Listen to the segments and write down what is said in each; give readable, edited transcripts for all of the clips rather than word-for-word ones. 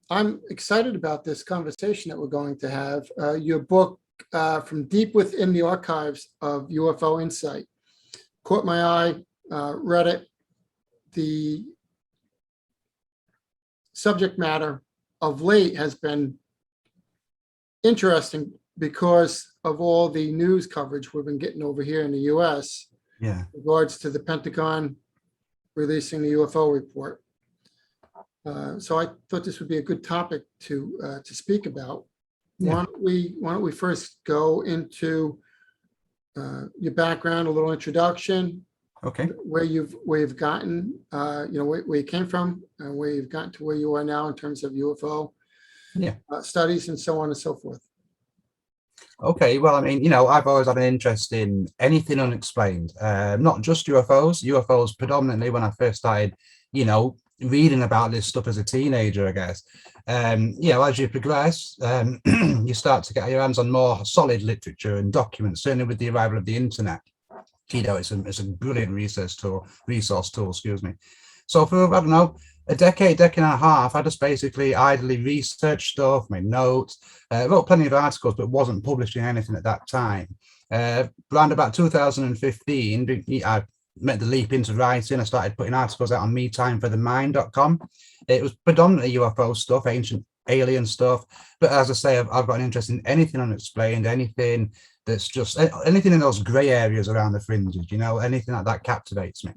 I'm excited about this conversation that we're going to have. Your book, From Deep Within the Archives of UFO Insight, caught my eye, read it. The subject matter of late has been interesting because of all the news coverage we've been getting over here in the US Yeah. in regards to the Pentagon releasing the UFO report. So I thought this would be a good topic to speak about. Yeah. Why don't we first go into your background, a little introduction, Okay. where you've gotten, where you came from, and where you've gotten to where you are now in terms of UFO studies and so on and so forth. Okay. Well, I mean, I've always had an interest in anything unexplained, not just UFOs. UFOs predominantly when I first started, reading about this stuff as a teenager, I guess. As you progress, you start to get your hands on more solid literature and documents, certainly with the arrival of the internet. It's a brilliant resource tool, excuse me. So for, I don't know, a decade and a half, I just basically idly researched stuff, made notes, wrote plenty of articles, but wasn't publishing anything at that time. Around about 2015, I made the leap into writing. I started putting articles out on MeTimeForTheMind.com. It was predominantly UFO stuff, ancient alien stuff. But as I say, I've got an interest in anything unexplained, anything that's just anything in those grey areas around the fringes, anything like that captivates me.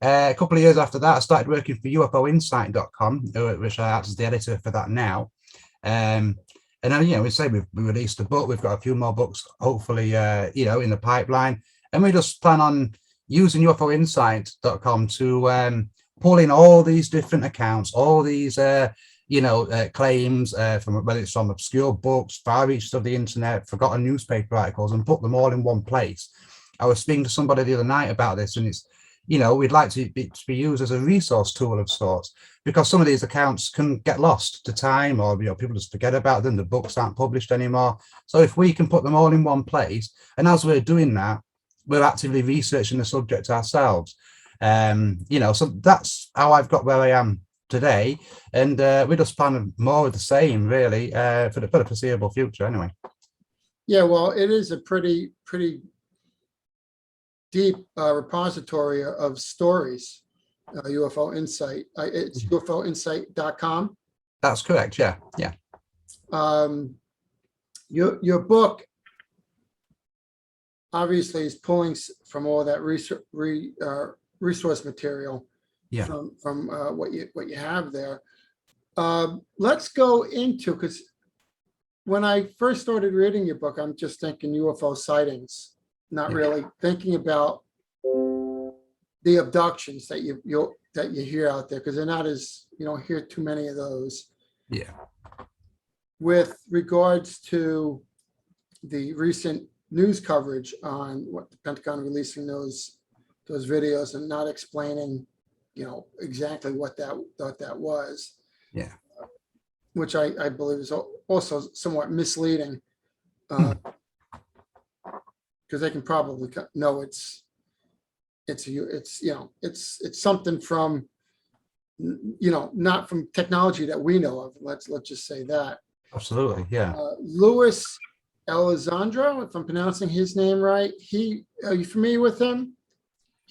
A couple of years after that, I started working for UFOinsight.com, which I act as the editor for that now. And then, we say we released a book. We've got a few more books, hopefully, in the pipeline. And we just plan on using UFOinsight.com to pull in all these different accounts, all these, claims from whether it's from obscure books, far reaches of the internet, forgotten newspaper articles, and put them all in one place. I was speaking to somebody the other night about this, and it's, we'd like to be used as a resource tool of sorts, because some of these accounts can get lost to time, or people just forget about them. The books aren't published anymore. So if we can put them all in one place, and as we're doing that, we're actively researching the subject ourselves. So that's how I've got where I am today, and we just plan more of the same, really, for the foreseeable future, anyway. Yeah, well, it is a pretty deep repository of stories. UFO Insight. It's UFOinsight.com. That's correct. Yeah. Your book obviously is pulling from all that resource material. Yeah. From what you have there. Let's go into, because when I first started reading your book, I'm just thinking UFO sightings, not really thinking about the abductions that you hear out there, because they're not as, you don't hear too many of those. Yeah. With regards to the recent news coverage on what the Pentagon releasing those videos and not explaining, exactly what that was. Yeah. Which I believe is also somewhat misleading, because they can probably know it's something from, not from technology that we know of. Let's just say that. Absolutely. Yeah. Louis Elizondo, if I'm pronouncing his name right, are you familiar with him?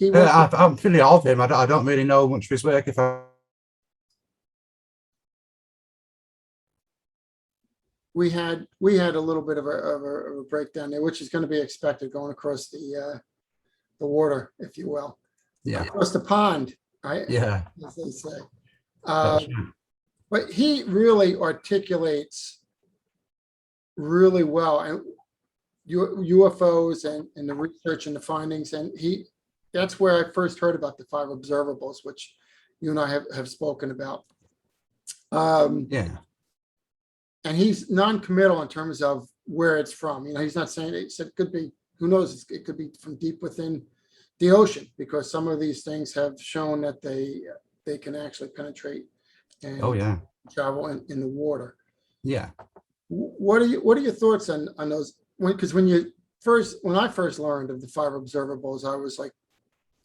I'm familiar of him. I don't really know much of his work. We had a little bit of a breakdown there, which is going to be expected going across the water, if you will. Yeah. Across the pond, right? Yeah. As they say. But he really articulates really well, and UFOs and the research and the findings, and that's where I first heard about the 5 observables, which you and I have spoken about. And he's non-committal in terms of where it's from. He's not saying it could be, who knows, it could be from deep within the ocean, because some of these things have shown that they can actually penetrate and travel in the water. Yeah. What are your thoughts on those? Because when I first learned of the 5 observables, I was like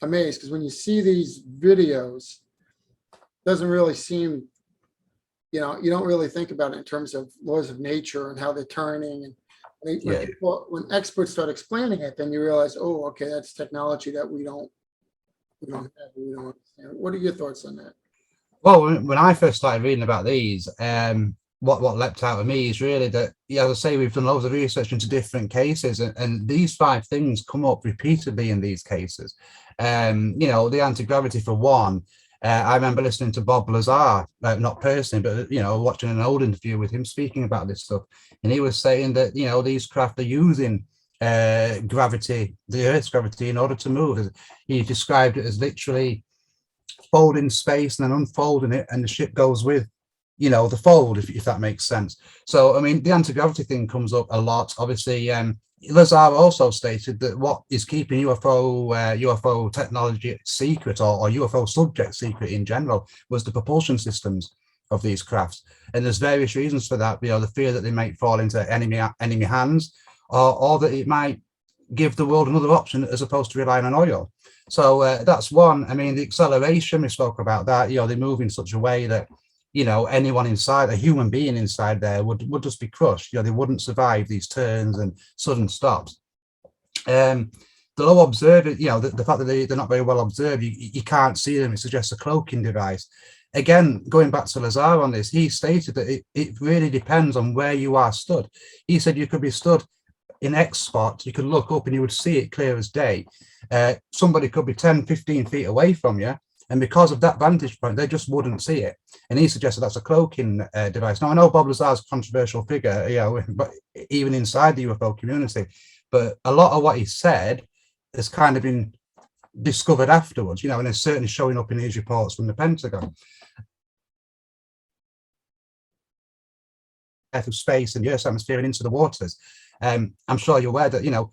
amazed, because when you see these videos, it doesn't really seem, you don't really think about it in terms of laws of nature and how they're turning. And Yeah. when experts start explaining it, then you realize, oh, okay, that's technology that we don't have, we don't understand. What are your thoughts on that? Well, when I first started reading about these, what leapt out of me is really that, as I say, we've done loads of research into different cases, and these 5 things come up repeatedly in these cases. The anti-gravity for one. I remember listening to Bob Lazar, not personally, but watching an old interview with him speaking about this stuff, and he was saying that these craft are using gravity, the Earth's gravity, in order to move. He described it as literally folding space and then unfolding it, and the ship goes with the fold, if that makes sense. So I mean, the anti-gravity thing comes up a lot. Obviously, Lazar also stated that what is keeping UFO technology secret, or UFO subject secret in general, was the propulsion systems of these crafts. And there's various reasons for that. The fear that they might fall into enemy hands, or that it might give the world another option as opposed to relying on oil. So that's one. I mean, the acceleration, we spoke about that. They move in such a way that anyone inside, a human being inside there, would just be crushed. They wouldn't survive these turns and sudden stops. The low observed, the fact that they're not very well observed, you can't see them. It suggests a cloaking device. Again, going back to Lazar on this, he stated that it really depends on where you are stood. He said you could be stood in X spot, you could look up and you would see it clear as day. Somebody could be 10, 15 feet away from you, and because of that vantage point, they just wouldn't see it. And he suggested that's a cloaking device. Now, I know Bob Lazar's a controversial figure, but even inside the UFO community, but a lot of what he said has kind of been discovered afterwards, and it's certainly showing up in his reports from the Pentagon. Earth of space and the Earth's atmosphere and into the waters. I'm sure you're aware that,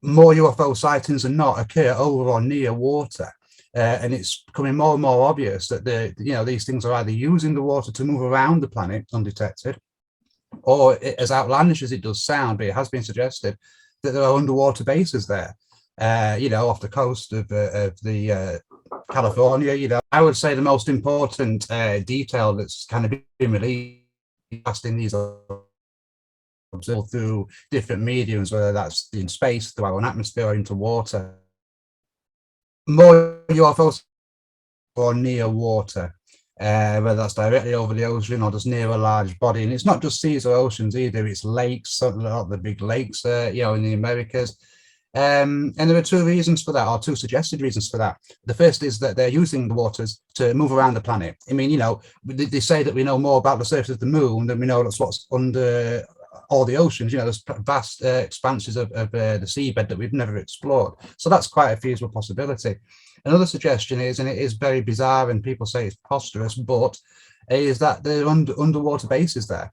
more UFO sightings than not occur over or near water. And it's becoming more and more obvious that these things are either using the water to move around the planet undetected, or as outlandish as it does sound, but it has been suggested that there are underwater bases there, off the coast of the California. I would say the most important detail that's kind of been released in these through different mediums, whether that's in space, through our own atmosphere, or into water. More UFOs or near water, whether that's directly over the ocean or just near a large body. And it's not just seas or oceans either, it's lakes, a lot of the big lakes, in the Americas. And there are 2 reasons for that, or 2 suggested reasons for that. The first is that they're using the waters to move around the planet. I mean, they say that we know more about the surface of the moon than we know that's what's under all the oceans. There's vast expanses of the seabed that we've never explored. So that's quite a feasible possibility. Another suggestion is, and it is very bizarre and people say it's preposterous, but is that there are underwater bases there.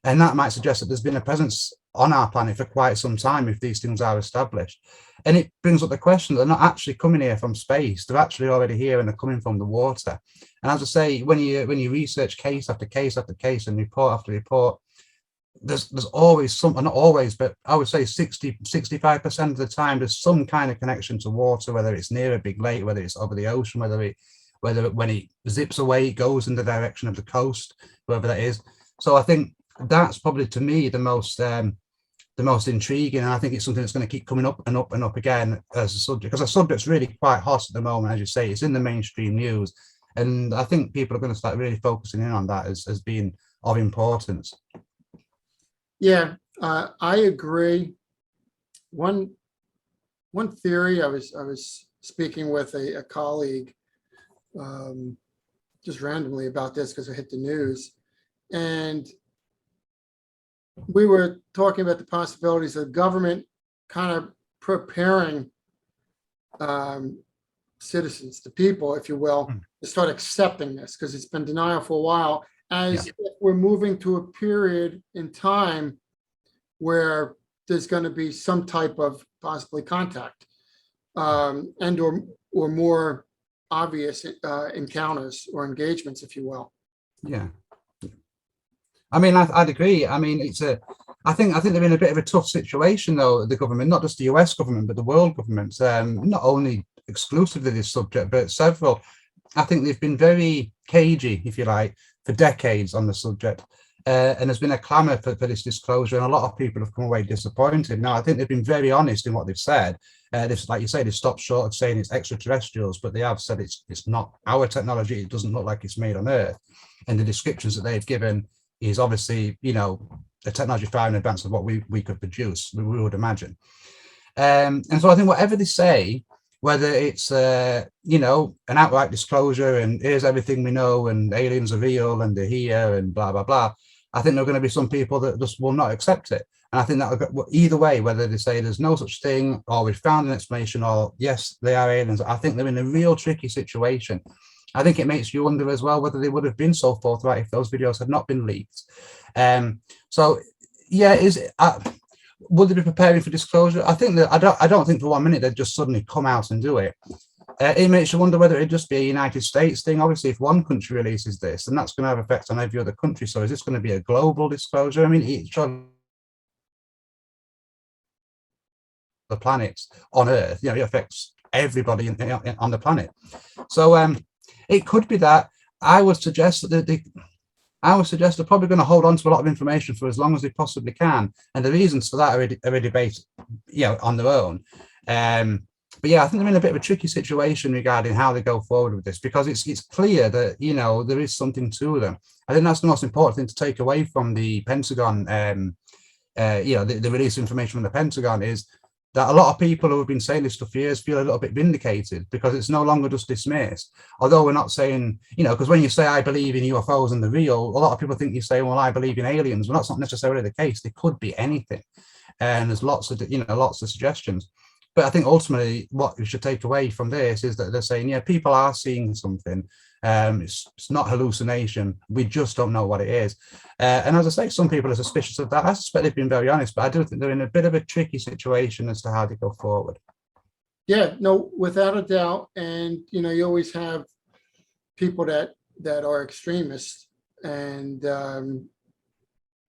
And that might suggest that there's been a presence on our planet for quite some time if these things are established. And it brings up the question that they're not actually coming here from space, they're actually already here and they're coming from the water. And as I say, when you research case after case after case and report after report, there's always some, not always, but I would say 65% of the time there's some kind of connection to water, whether it's near a big lake, whether it's over the ocean, whether when it zips away, it goes in the direction of the coast, wherever that is. So I think that's probably, to me, the most intriguing, and I think it's something that's going to keep coming up and up and up again as a subject, because the subject's really quite hot at the moment. As you say, it's in the mainstream news, and I think people are going to start really focusing in on that as being of importance. Yeah, I agree. One theory, I was speaking with a colleague just randomly about this because I hit the news, and we were talking about the possibilities of government kind of preparing citizens, the people, if you will, to start accepting this, because it's been denial for a while, as if we're moving to a period in time where there's going to be some type of possibly contact and or more obvious encounters or engagements, if you will. Yeah. I mean, I'd agree. I mean, I think they're in a bit of a tough situation, though, the government, not just the US government, but the world governments, not only exclusively this subject, but several. I think they've been very cagey, if you like, for decades on the subject. And there's been a clamour for this disclosure, and a lot of people have come away disappointed. Now, I think they've been very honest in what they've said. Like you say, they've stopped short of saying it's extraterrestrials, but they have said it's not our technology. It doesn't look like it's made on Earth. And the descriptions that they've given is obviously, the technology far in advance of what we could produce, we would imagine. And so I think whatever they say, whether it's, an outright disclosure and here's everything we know and aliens are real and they're here and blah, blah, blah, I think there are going to be some people that just will not accept it. And I think that either way, whether they say there's no such thing or we've found an explanation or yes, they are aliens, I think they're in a real tricky situation. I think it makes you wonder as well whether they would have been so forthright if those videos had not been leaked. So yeah, would they be preparing for disclosure? I think that I don't think for 1 minute they'd just suddenly come out and do it. It makes you wonder whether it'd just be a United States thing. Obviously, if one country releases this, then that's going to have effects on every other country. So is this going to be a global disclosure? I mean, each of the planets on Earth, it affects everybody on the planet. So it could be that. I would suggest that they're probably going to hold on to a lot of information for as long as they possibly can, and the reasons for that are a debate, on their own. But yeah, I think they're in a bit of a tricky situation regarding how they go forward with this, because it's clear that there is something to them. I think that's the most important thing to take away from the Pentagon. The release of information from the Pentagon is that a lot of people who have been saying this stuff for years feel a little bit vindicated because it's no longer just dismissed. Although we're not saying, because when you say I believe in UFOs and the real, a lot of people think you say, well, I believe in aliens. Well, that's not necessarily the case. They could be anything, and there's lots of suggestions. But I think ultimately what we should take away from this is that they're saying, yeah, people are seeing something. It's not hallucination. We just don't know what it is. And as I say, some people are suspicious of that. I suspect they've been very honest, but I do think they're in a bit of a tricky situation as to how they go forward. Yeah, no, without a doubt. And, you always have people that are extremists and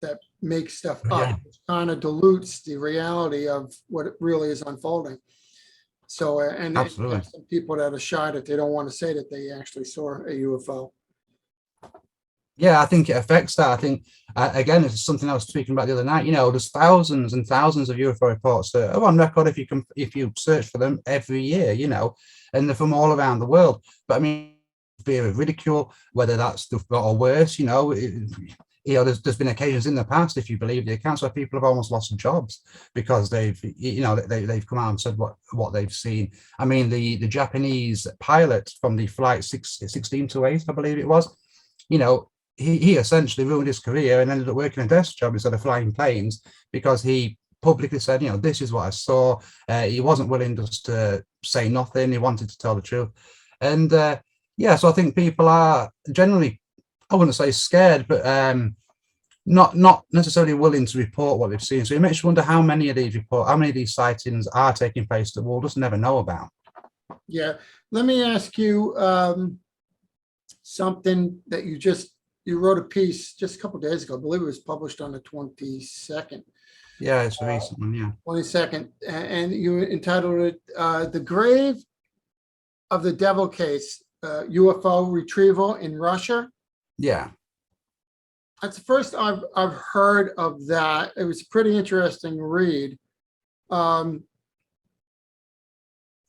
that make stuff up, which kind of dilutes the reality of what it really is unfolding. So, and Absolutely. some people that are shy that they don't want to say that they actually saw a UFO. Yeah, I think it affects that. I think, again, it's something I was speaking about the other night. There's thousands and thousands of UFO reports that are on record if you search for them every year, and they're from all around the world. But I mean, fear of ridicule, whether that's or worse, there's been occasions in the past, if you believe the accounts, where people have almost lost jobs because they've come out and said what they've seen. I mean, the Japanese pilot from the flight 1628, I believe it was, he essentially ruined his career and ended up working a desk job instead of flying planes because he publicly said, this is what I saw. He wasn't willing just to say nothing. He wanted to tell the truth. And so I think people are generally, I wouldn't say scared, but not necessarily willing to report what they've seen. So it makes you wonder how many of these sightings are taking place that we'll just never know about. Yeah. Let me ask you something that you wrote a piece just a couple of days ago. I believe it was published on the 22nd. Yeah, it's a recent one, yeah. 22nd. And you entitled it The Grave of the Devil Case, UFO Retrieval in Russia. Yeah. That's the first I've heard of that. It was a pretty interesting read. From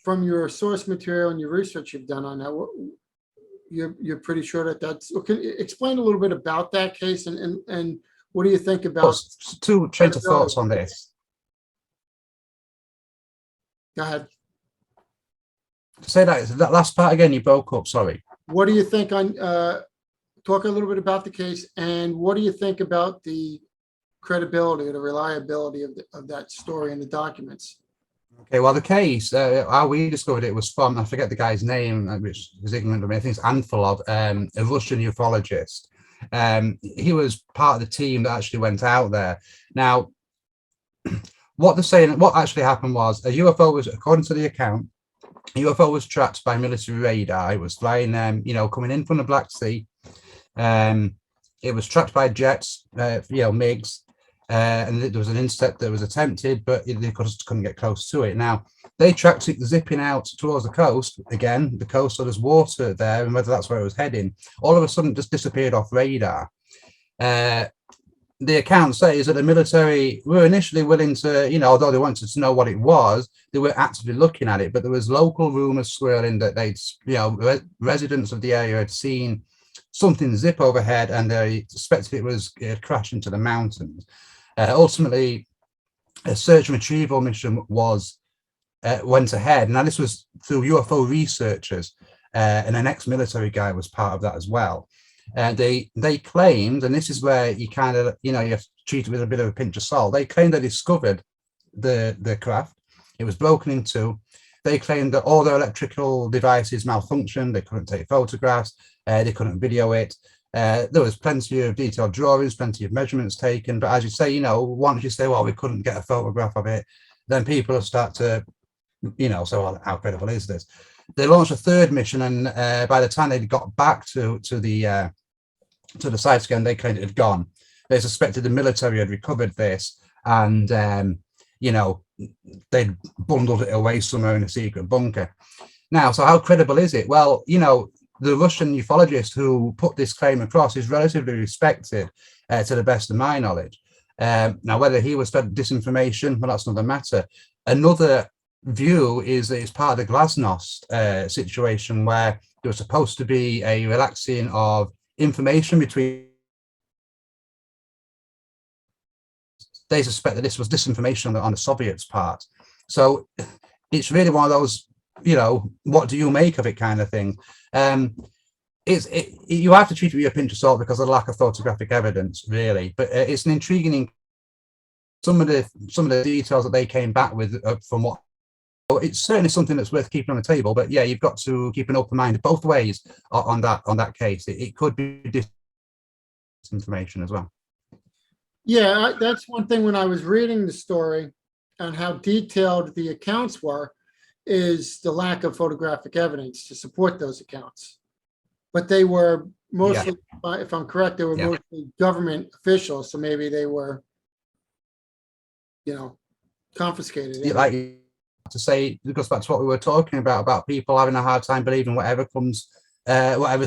your source material and your research you've done on that, you're pretty sure that's. Can you explain a little bit about that case and what do you think about? Two trains of thoughts on this. Go ahead. Say that last part again. You broke up. Sorry. What do you think on? Talk a little bit about the case, and what do you think about the credibility or the reliability of that story and the documents? Okay, well, the case, how we discovered it was from, I forget the guy's name, which is ignorant of me, I think it's Anfilov, a Russian ufologist. He was part of the team that actually went out there. Now, what they're saying, what actually happened was, a UFO was, according to the account, a UFO was tracked by military radar. It was flying, coming in from the Black Sea. It was tracked by jets, MiGs, and there was an intercept that was attempted, but they just couldn't get close to it. Now, they tracked it zipping out towards the coast, again, the coast, so there's water there, and whether that's where it was heading, all of a sudden just disappeared off radar. The account says that the military were initially willing to, although they wanted to know what it was, they were actively looking at it, but there was local rumors swirling that they'd, residents of the area had seen something zip overhead and they suspected it was crashed into the mountains. Ultimately, a search and retrieval mission went ahead. Now, this was through UFO researchers, and an ex-military guy was part of that as well. They claimed, and this is where you kind of, you have to treat it with a bit of a pinch of salt. They claimed they discovered the craft. It was broken in two. They claimed that all their electrical devices malfunctioned. They couldn't take photographs. They couldn't video it. There was plenty of detailed drawings, plenty of measurements taken. But as you say, once you say, well, we couldn't get a photograph of it, then people start to, say, well, how credible is this? They launched a third mission, and by the time they got back to the site again, they claimed it had gone. They suspected the military had recovered this, and they'd bundled it away somewhere in a secret bunker. Now, so how credible is it? Well, the Russian ufologist who put this claim across is relatively respected, to the best of my knowledge. Now, whether he was fed disinformation, well, that's another matter. Another view is that it's part of the Glasnost situation, where there was supposed to be a relaxing of information between. They suspect that this was disinformation on the Soviets' part. So it's really one of those, what do you make of it kind of thing. You have to treat it with a pinch of salt because of the lack of photographic evidence, really. But it's an intriguing. Some of the details that they came back with from what. It's certainly something that's worth keeping on the table, but yeah, you've got to keep an open mind both ways on that case. It could be disinformation as well. Yeah, that's one thing when I was reading the story and how detailed the accounts were, is the lack of photographic evidence to support those accounts. But they were mostly, if I'm correct, they were mostly government officials, so maybe they were, confiscated. Like to say, because that's what we were talking about people having a hard time believing whatever's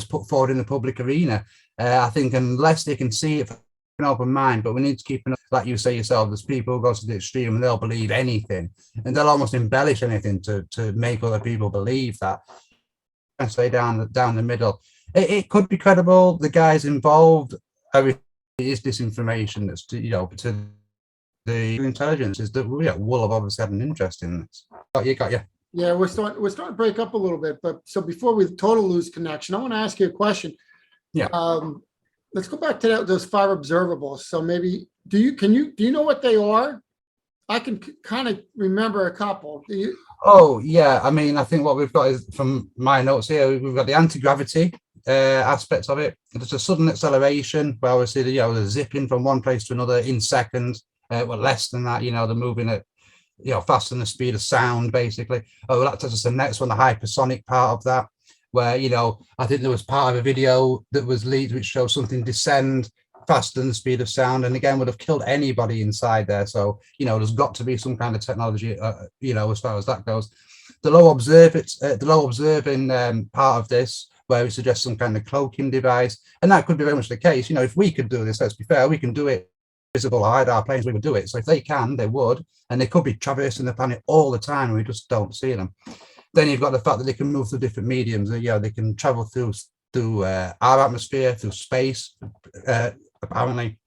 put forward in the public arena. I think unless they can see it from an open mind, but we need to keep like you say yourself, there's people who go to the extreme and they'll believe anything, and they'll almost embellish anything to make other people believe that. And stay down the middle. It could be credible. The guys involved, it is disinformation that's to the intelligence is that will have obviously had an interest in this. Got you. Yeah, we're starting to break up a little bit, but so before we totally lose connection, I want to ask you a question. Yeah. Let's go back to those 5 observables. So maybe do you know what they are? I can kind of remember a couple. Do you? Oh yeah, I mean, I think what we've got is, from my notes here, we've got the anti-gravity aspects of it. There's a sudden acceleration, where obviously they're zipping from one place to another in seconds. Well, less than that, they're moving at faster than the speed of sound, basically. Oh, that takes us to the next one, the hypersonic part of that, where I think there was part of a video that was leaked which shows something descend faster than the speed of sound, and again would have killed anybody inside there. So there's got to be some kind of technology, as far as that goes. The low observing part of this, where it suggests some kind of cloaking device, and that could be very much the case. If we could do this, let's be fair, we can do it. Visible IDAR planes, we would do it. So if they can, they would, and they could be traversing the planet all the time, and we just don't see them. Then you've got the fact that they can move through different mediums. They can travel through our atmosphere, through space, apparently,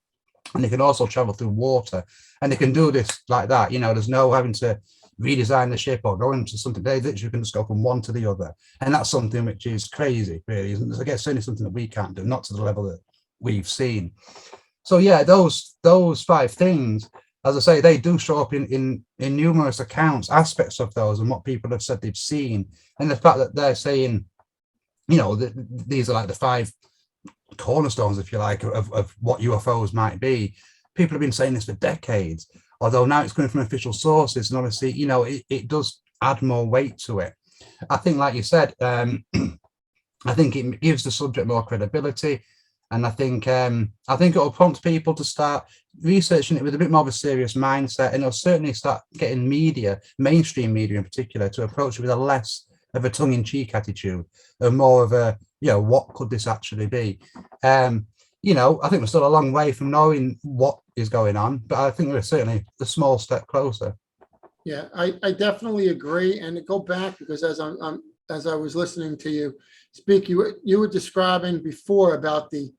and they can also travel through water, and they can do this like that. There's no having to redesign the ship or go into something. They literally can just go from one to the other, and that's something which is crazy, really. I guess certainly something that we can't do, not to the level that we've seen. So yeah, those 5 things, as I say, they do show up in numerous accounts, aspects of those, and what people have said they've seen, and the fact that they're saying, these are like the 5 cornerstones, if you like, of what UFOs might be. People have been saying this for decades, although now it's coming from official sources, and obviously, it does add more weight to it. I think, like you said, I think it gives the subject more credibility. And I think it'll prompt people to start researching it with a bit more of a serious mindset, and it'll certainly start getting media, mainstream media in particular, to approach it with a less of a tongue-in-cheek attitude, and more of a, what could this actually be? I think we're still a long way from knowing what is going on, but I think we're certainly a small step closer. Yeah, I definitely agree. And to go back, because as I was listening to you speak, you were describing before about the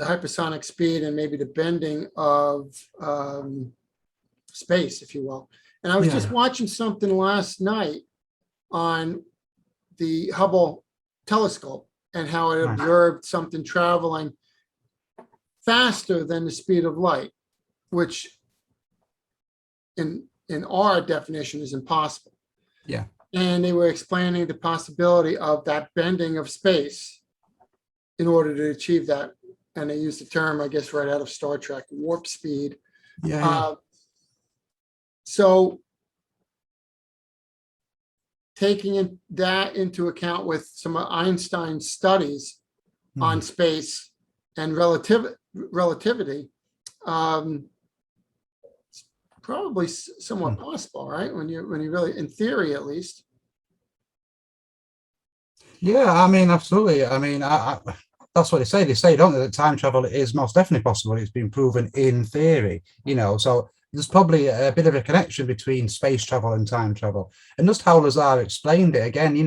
hypersonic speed and maybe the bending of space, if you will. And I was just watching something last night on the Hubble telescope and how it observed something traveling faster than the speed of light, which in our definition is impossible. Yeah. And they were explaining the possibility of that bending of space in order to achieve that. And they used the term, I guess, right out of Star Trek, warp speed. So taking that into account with some of Einstein's studies on space and relativity, it's probably somewhat possible, right? When you really, in theory, at least. Yeah, I mean, absolutely. I mean, that's what they say. They say, don't they, that time travel is most definitely possible. It's been proven in theory, so there's probably a bit of a connection between space travel and time travel. And just how Lazar explained it again, he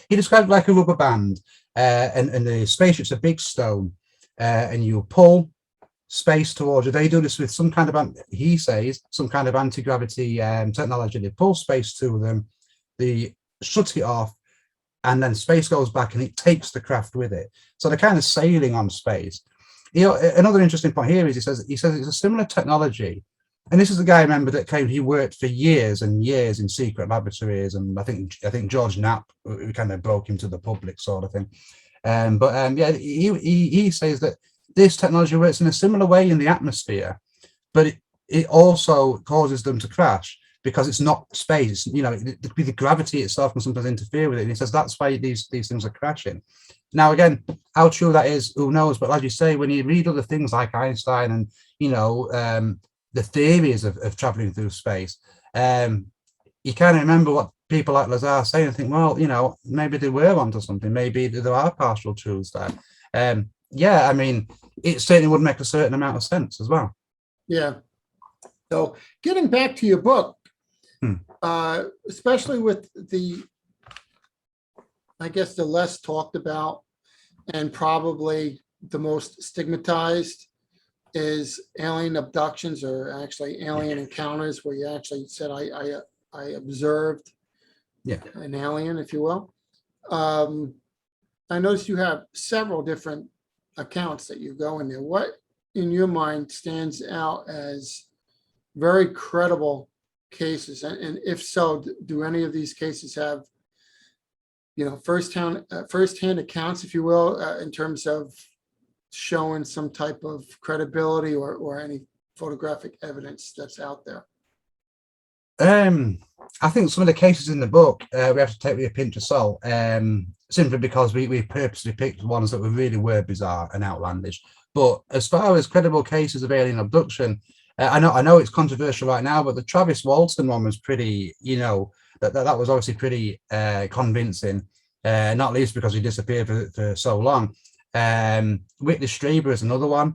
described it like a rubber band, and the spaceship's a big stone, and you pull space towards you. They do this with some kind of, he says, some kind of anti-gravity technology. They pull space to them, they shut it off, and then space goes back and it takes the craft with it. So they're kind of sailing on space. Another interesting point here is he says it's a similar technology. And this is the guy, I remember, that claimed he worked for years and years in secret laboratories. And I think George Knapp kind of broke him to the public, sort of thing. He says that this technology works in a similar way in the atmosphere, but it also causes them to crash, because it's not space, the gravity itself can sometimes interfere with it. And he says that's why these things are crashing. Now, again, how true that is, who knows? But like you say, when you read other things like Einstein and, the theories of traveling through space, you kind of remember what people like Lazar say and think, well, maybe they were onto something. Maybe there are partial truths there. I mean, it certainly would make a certain amount of sense as well. Yeah. So getting back to your book, especially with I guess the less talked about and probably the most stigmatized is alien abductions, or actually alien encounters, where you actually said I observed an alien, if you will. I noticed you have several different accounts that you go in there. What in your mind stands out as very credible cases, and if so, do any of these cases have firsthand accounts, if you will, in terms of showing some type of credibility or any photographic evidence that's out there? I think some of the cases in the book we have to take with a pinch of salt, simply because we purposely picked ones that really were bizarre and outlandish. But as far as credible cases of alien abduction, I know it's controversial right now, but the Travis Walton one was pretty, that was obviously pretty convincing, not least because he disappeared for so long. Whitley Strieber is another one.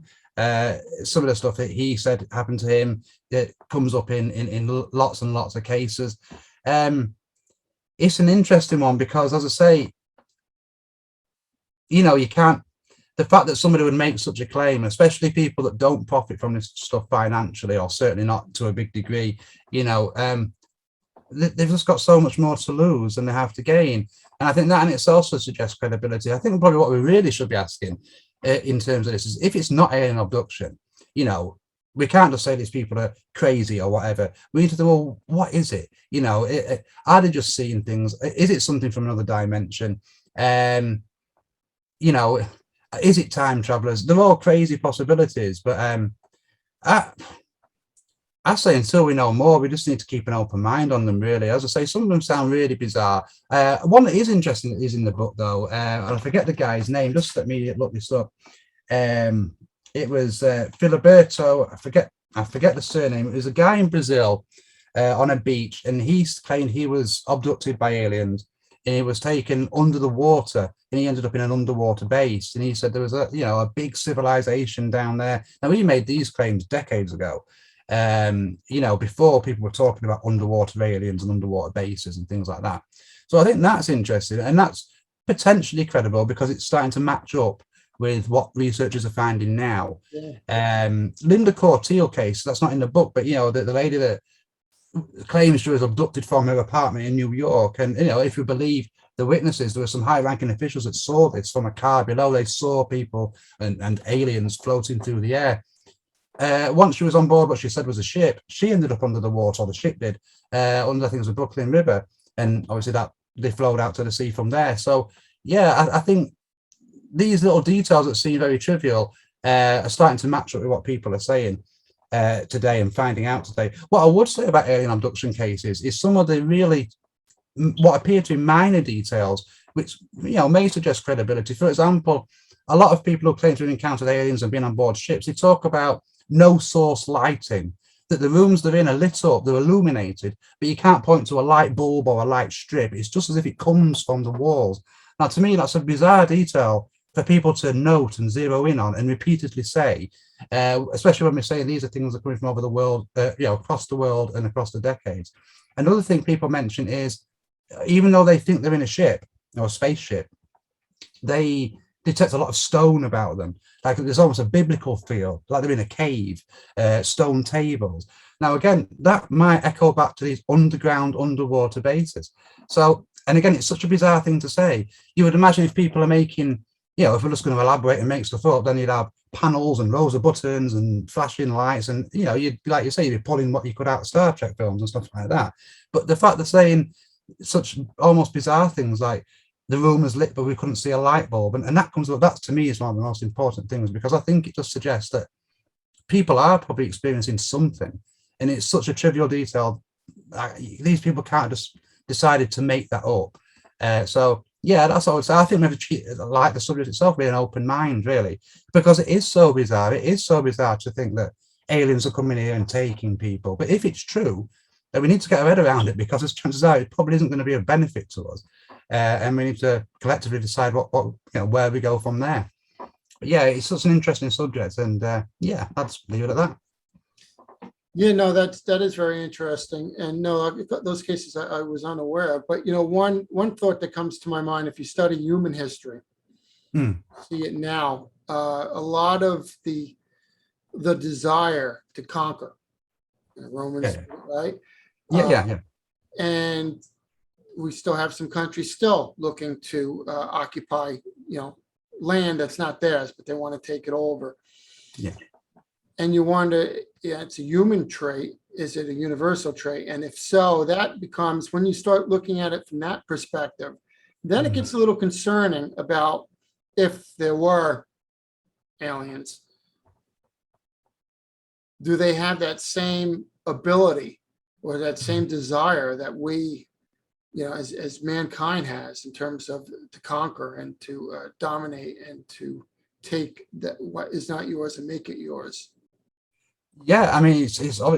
Some of the stuff that he said happened to him that comes up in lots and lots of cases. It's an interesting one because, as I say, you can't, the fact that somebody would make such a claim, especially people that don't profit from this stuff financially, or certainly not to a big degree, they've just got so much more to lose than they have to gain. And I think that in itself also suggests credibility. I think probably what we really should be asking in terms of this is, if it's not alien abduction, we can't just say these people are crazy or whatever. We need to know, well, what is it? Are they just seeing things? Is it something from another dimension? Is it time travelers? They're all crazy possibilities, but I I say until we know more, we just need to keep an open mind on them, really. As I say, some of them sound really bizarre. One that is interesting that is in the book, though, and I forget the guy's name, just let me look this up. It was Filiberto, I forget the surname. It was a guy in Brazil on a beach, and he claimed he was abducted by aliens, and he was taken under the water, and he ended up in an underwater base. And he said there was a big civilization down there. Now, he made these claims decades ago. Before people were talking about underwater aliens and underwater bases and things like that. So I think that's interesting, and that's potentially credible because it's starting to match up with what researchers are finding now. Yeah. Linda Corteil case, that's not in the book, but the lady that claims she was abducted from her apartment in New York, and if you believe the witnesses, there were some high-ranking officials that saw this from a car below. They saw people and aliens floating through the air. Once she was on board what she said was a ship, she ended up under the water, or the ship did, under things the Brooklyn River, and obviously that they flowed out to the sea from there. So yeah, I think these little details that seem very trivial are starting to match up with what people are saying today and finding out today. What I would say about alien abduction cases is some of the really what appear to be minor details which may suggest credibility. For example, a lot of people who claim to have encountered aliens and been on board ships, they talk about no source lighting, that the rooms they're in are lit up, they're illuminated, but you can't point to a light bulb or a light strip. It's just as if it comes from the walls. Now, to me, that's a bizarre detail for people to note and zero in on and repeatedly say, especially when we say these are things that are coming from over the world, across the world and across the decades. Another thing people mention is, even though they think they're in a ship or a spaceship, they detect a lot of stone about them. Like there's almost a biblical feel, like they're in a cave, stone tables. Now, again, that might echo back to these underwater bases. So, and again, it's such a bizarre thing to say. You would imagine if people are making, if we're just going to elaborate and make stuff up, then you'd have panels and rows of buttons and flashing lights, and you'd, like you say, you'd be pulling what you could out of Star Trek films and stuff like that. But the fact they're saying such almost bizarre things like the room was lit but we couldn't see a light bulb, and that comes up, that to me is one of the most important things, because I think it just suggests that people are probably experiencing something, and it's such a trivial detail. These people can't just decided to make that up. So yeah, that's what I would say. I think we have to treat it like the subject itself with an open mind, really, because it is so bizarre. It is so bizarre to think that aliens are coming here and taking people. But if it's true, then we need to get our head around it, because as chances are, it probably isn't going to be of benefit to us. And we need to collectively decide where we go from there. But yeah, it's such an interesting subject, and yeah, I'll just leave it at that. Yeah, no, that is very interesting, and no, those cases I was unaware of. But one thought that comes to my mind, if you study human history, see it now, a lot of the desire to conquer, Romans, right? Yeah. And we still have some countries still looking to occupy, land that's not theirs, but they want to take it over. Yeah. And you wonder, it's a human trait. Is it a universal trait? And if so, that becomes, when you start looking at it from that perspective, then it gets a little concerning about if there were aliens. Do they have that same ability or that same desire that we, as mankind has, in terms of to conquer and to dominate and to take that what is not yours and make it yours? Yeah, I mean, it's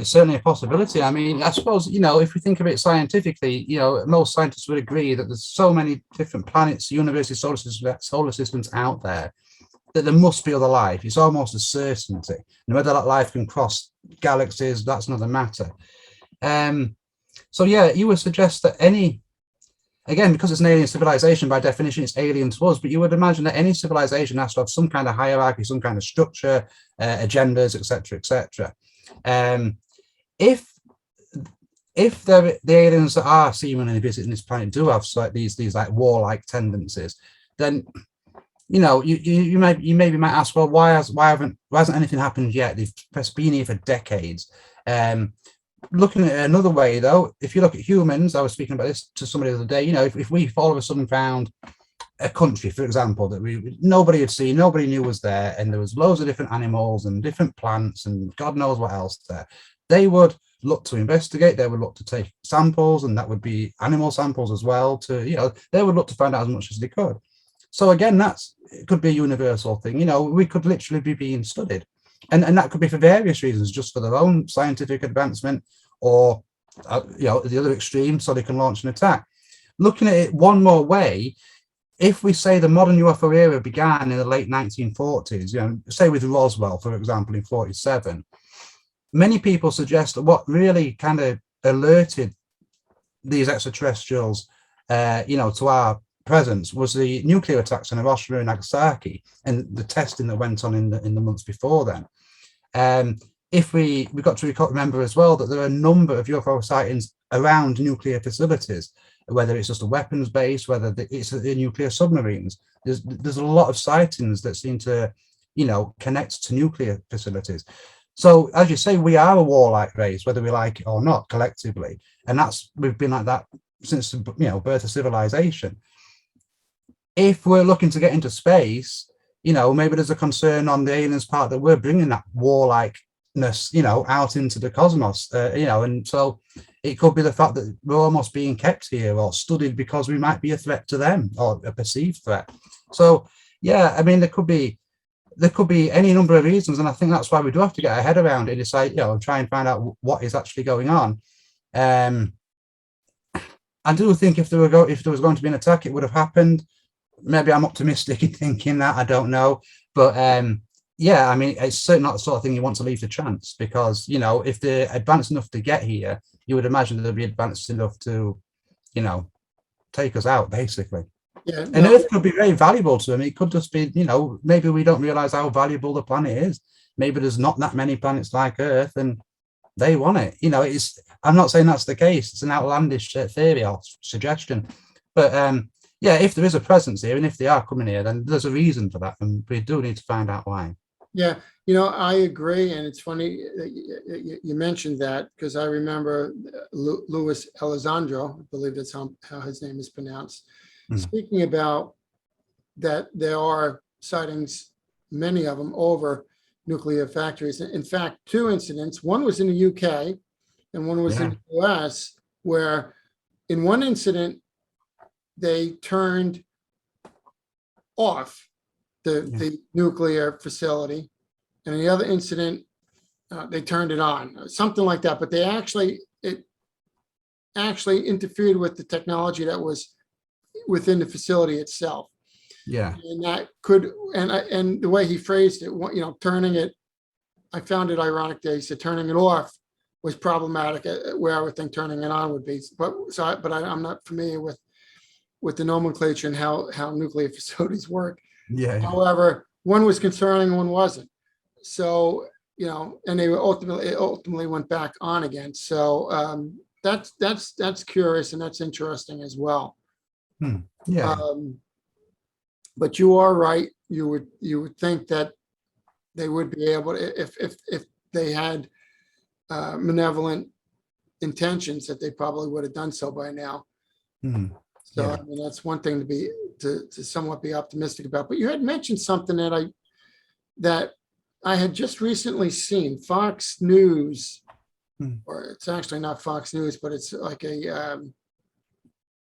certainly a possibility. I mean, I suppose, if we think of it scientifically, most scientists would agree that there's so many different planets, universes, solar systems out there, that there must be other life. It's almost a certainty. And whether that life can cross galaxies, that's another matter. So yeah, you would suggest that again, because it's an alien civilization, by definition, it's alien to us, but you would imagine that any civilization has to have some kind of hierarchy, some kind of structure, agendas, etc., etc. If the aliens that are seemingly visiting this planet do have these like warlike tendencies, then you maybe might ask, well, why hasn't anything happened yet? They've been here for decades. Looking at it another way, though, if you look at humans, I was speaking about this to somebody the other day, if we all of a sudden found a country, for example, that nobody had seen, nobody knew was there, and there was loads of different animals and different plants and God knows what else there, they would look to investigate, they would look to take samples, and that would be animal samples as well, to, you know, they would look to find out as much as they could. So again, it could be a universal thing. You know, we could literally be being studied, and that could be for various reasons, just for their own scientific advancement, or you know, the other extreme, so they can launch an attack. Looking at it one more way, if we say the modern UFO era began in the late 1940s, you know, say with Roswell, for example, in 47, many people suggest that what really kind of alerted these extraterrestrials, you know, to our presence was the nuclear attacks on Hiroshima and Nagasaki, and the testing that went on in the months before then. If we've got to remember as well that there are a number of UFO sightings around nuclear facilities, whether it's just a weapons base, whether it's the nuclear submarines. There's a lot of sightings that seem to, you know, connect to nuclear facilities. So as you say, we are a warlike race, whether we like it or not, collectively, and we've been like that since, you know, birth of civilization. If we're looking to get into space, you know, maybe there's a concern on the aliens' part that we're bringing that warlikeness, you know, out into the cosmos, you know, and so it could be the fact that we're almost being kept here or studied because we might be a threat to them, or a perceived threat. So, yeah, I mean, there could be any number of reasons, and I think that's why we do have to get our head around it and decide, you know, try and find out what is actually going on. I do think if there was going to be an attack, it would have happened. Maybe I'm optimistic in thinking that, I don't know, but yeah, I mean, it's certainly not the sort of thing you want to leave to chance, because, you know, if they're advanced enough to get here, you would imagine they'll be advanced enough to, you know, take us out, basically. Yeah, and Earth could be very valuable to them. It could just be, you know, maybe we don't realize how valuable the planet is. Maybe there's not that many planets like Earth, and they want it. You know, I'm not saying that's the case. It's an outlandish theory or suggestion, but yeah, if there is a presence here, and if they are coming here, then there's a reason for that, and we do need to find out why. Yeah, you know, I agree, and it's funny you mentioned that, because I remember Luis Elizondo, I believe that's how his name is pronounced, speaking about that there are sightings, many of them, over nuclear factories. In fact, 2 incidents. One was in the UK, and one was in the US, where in one incident they turned off the nuclear facility, and in the other incident they turned it on, something like that. But it actually interfered with the technology that was within the facility itself. Yeah, and that could, and the way he phrased it, you know, turning it, I found it ironic that he said turning it off was problematic, where I would think turning it on would be. But I'm not familiar with the nomenclature and how nuclear facilities work. yeah. However, one was concerning, one wasn't. So, you know, and it ultimately went back on again. So that's curious, and that's interesting as well. Yeah. But you are right. You would think that they would be able to, if they had malevolent intentions, that they probably would have done so by now. So I mean, that's one thing to somewhat be optimistic about. But you had mentioned something that I had just recently seen. Fox News, or it's actually not Fox News, but it's like a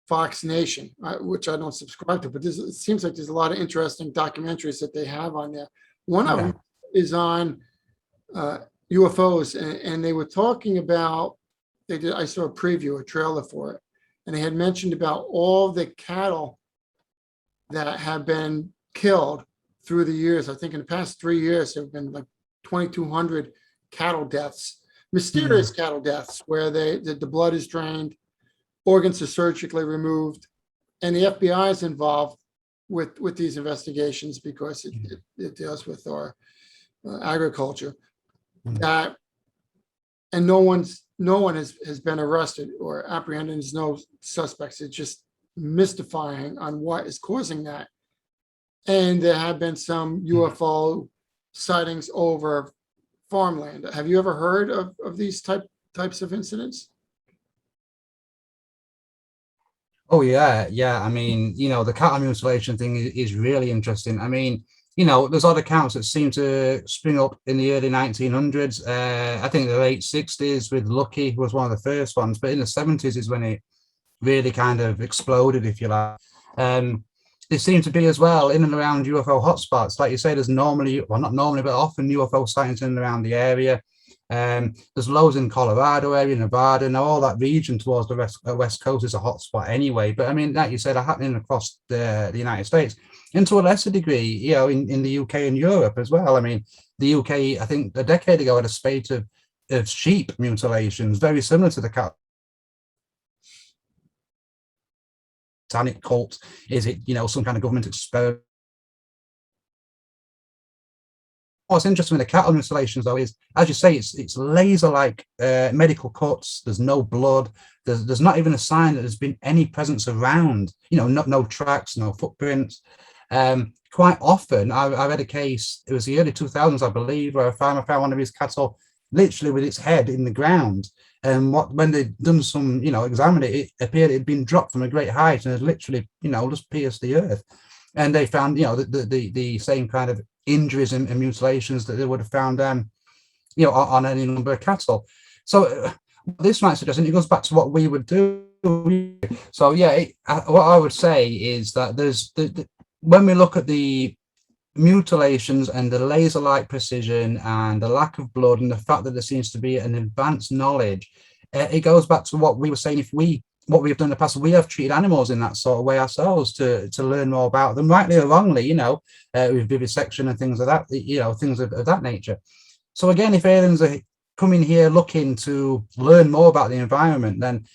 Fox Nation, which I don't subscribe to. But it seems like there's a lot of interesting documentaries that they have on there. One of them is on UFOs, and they were talking about. I saw a preview, a trailer for it, and they had mentioned about all the cattle that have been killed through the years. I think in the past 3 years, there have been like 2,200 cattle deaths, mysterious cattle deaths, where the blood is drained, organs are surgically removed, and the FBI is involved with these investigations because it deals with our agriculture. That, and no one has been arrested or apprehended. There's no suspects. It's just mystifying on what is causing that. And there have been some UFO sightings over farmland. Have you ever heard of these types of incidents? Oh yeah. I mean, you know, the cattle mutilation thing is really interesting. I mean, there's odd accounts that seem to spring up in the early 1900s. I think the late 60s with Lucky was one of the first ones, but in the 70s is when it really kind of exploded, if you like. There seem to be as well in and around UFO hotspots. Like you say, there's normally, well, not normally, but often UFO sightings in and around the area. There's loads in Colorado area, Nevada. Now all that region towards the west coast is a hotspot anyway. But I mean, like you said, are happening across the United States, and to a lesser degree, in the UK and Europe as well. I mean, the UK, I think a decade ago, had a spate of sheep mutilations, very similar to the satanic cult. Is it, some kind of government experiment? What's interesting with the cattle mutilations, though, is, as you say, it's laser-like medical cuts. There's no blood. There's not even a sign that there's been any presence around. No tracks, no footprints. Quite often, I read a case. It was the early 2000s, I believe, where a farmer found one of his cattle literally with its head in the ground. And when they'd done some, examined it, it appeared it had been dropped from a great height and had literally, just pierced the earth. And they found, the same kind of injuries and mutilations that they would have found, on any number of cattle. So this might suggest, and it goes back to what we would do. So yeah, what I would say is that there's when we look at the mutilations and the laser-like precision and the lack of blood and the fact that there seems to be an advanced knowledge, it goes back to what we were saying. What we've done in the past, we have treated animals in that sort of way ourselves to learn more about them, rightly or wrongly, with vivisection and things of that, things of that nature. So again, if aliens are coming here looking to learn more about the environment, then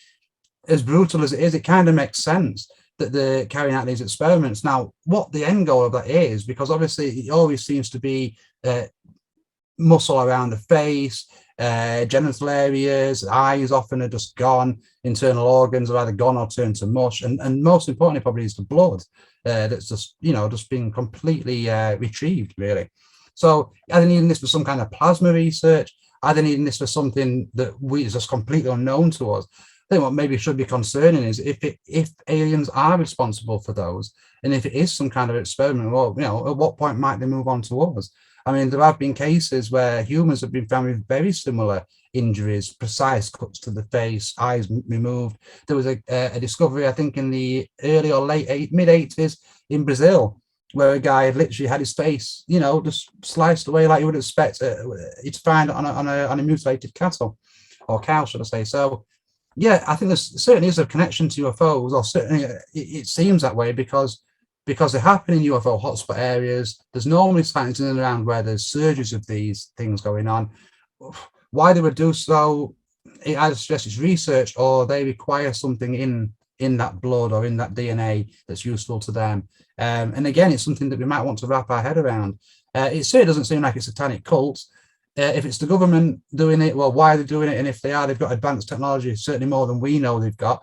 as brutal as it is, it kind of makes sense that they're carrying out these experiments. Now, what the end goal of that is, because obviously it always seems to be muscle around the face, genital areas, eyes often are just gone, internal organs are either gone or turned to mush, and most importantly probably is the blood that's just being completely retrieved, really. So are they needing this for some kind of plasma research? Are they needing this for something that is just completely unknown to us? I think what maybe should be concerning is if aliens are responsible for those, and if it is some kind of experiment, well, at what point might they move on to us? I mean, there have been cases where humans have been found with very similar injuries, precise cuts to the face, eyes removed. There was a discovery, I think, in the early or mid 80s in Brazil, where a guy had literally had his face, just sliced away like you would expect it's found on a mutilated cattle or cow, should I say. So, yeah, I think there's certainly is a connection to UFOs, or certainly it seems that way because they happen in UFO hotspot areas. There's normally sightings in and around where there's surges of these things going on. Why they would do so, it either suggests it's research or they require something in that blood or in that DNA that's useful to them. And again, it's something that we might want to wrap our head around. It certainly doesn't seem like it's a satanic cult. If it's the government doing it, well, why are they doing it? And if they are, they've got advanced technology, certainly more than we know they've got.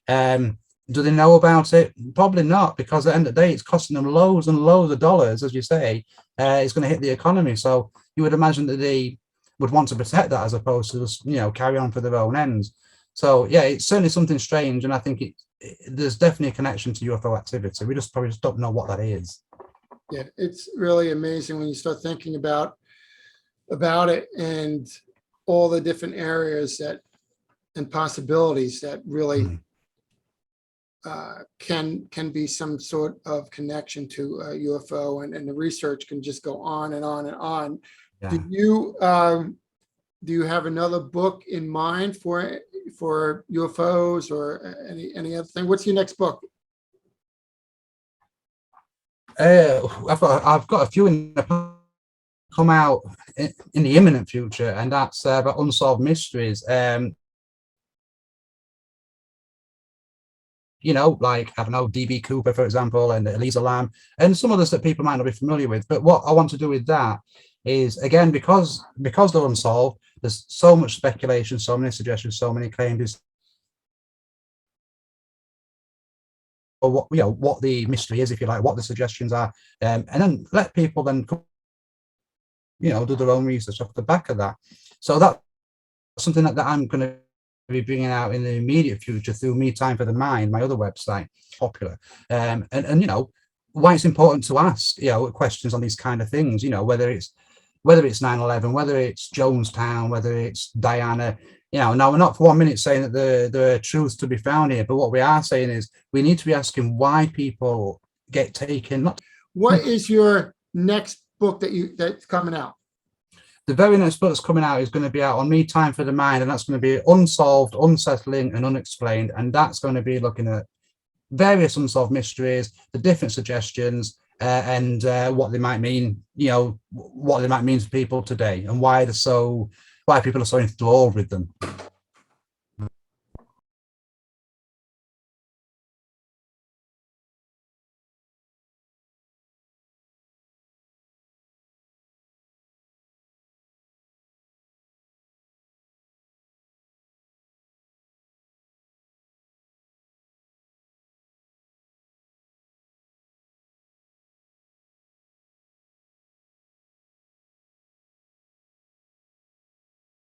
Do they know about it? Probably not, because at the end of the day, it's costing them loads and loads of dollars, as you say. It's going to hit the economy. So you would imagine that they would want to protect that as opposed to just, carry on for their own ends. So yeah, it's certainly something strange, and I think there's definitely a connection to UFO activity. We probably just don't know what that is. Yeah, it's really amazing when you start thinking about it and all the different areas and possibilities that really can be some sort of connection to a UFO, and the research can just go on and on and on. Yeah. Do you have another book in mind for UFOs or any other thing? What's your next book? I've got a few in the come out in the imminent future, and that's about unsolved mysteries. Like, I don't know, DB Cooper, for example, and Elisa Lam, and some others that people might not be familiar with. But what I want to do with that is, again, because they're unsolved, there's so much speculation, so many suggestions, so many claims, or what the mystery is, if you like, what the suggestions are, and then let people then do their own research off the back of that. So that's something that I'm going to be bringing out in the immediate future through Me Time for the Mind, my other website, popular. And why it's important to ask, questions on these kind of things, whether it's 9/11, whether it's Jonestown, whether it's Diana. Now we're not for 1 minute saying that there are truths to be found here, but what we are saying is we need to be asking why people get taken. What is your next book that's coming out? The very next book that's coming out is going to be out on Me Time for the Mind, and that's going to be unsolved, unsettling, and unexplained. And that's going to be looking at various unsolved mysteries, the different suggestions, and what they might mean, what they might mean to people today, and why people are so enthralled with them.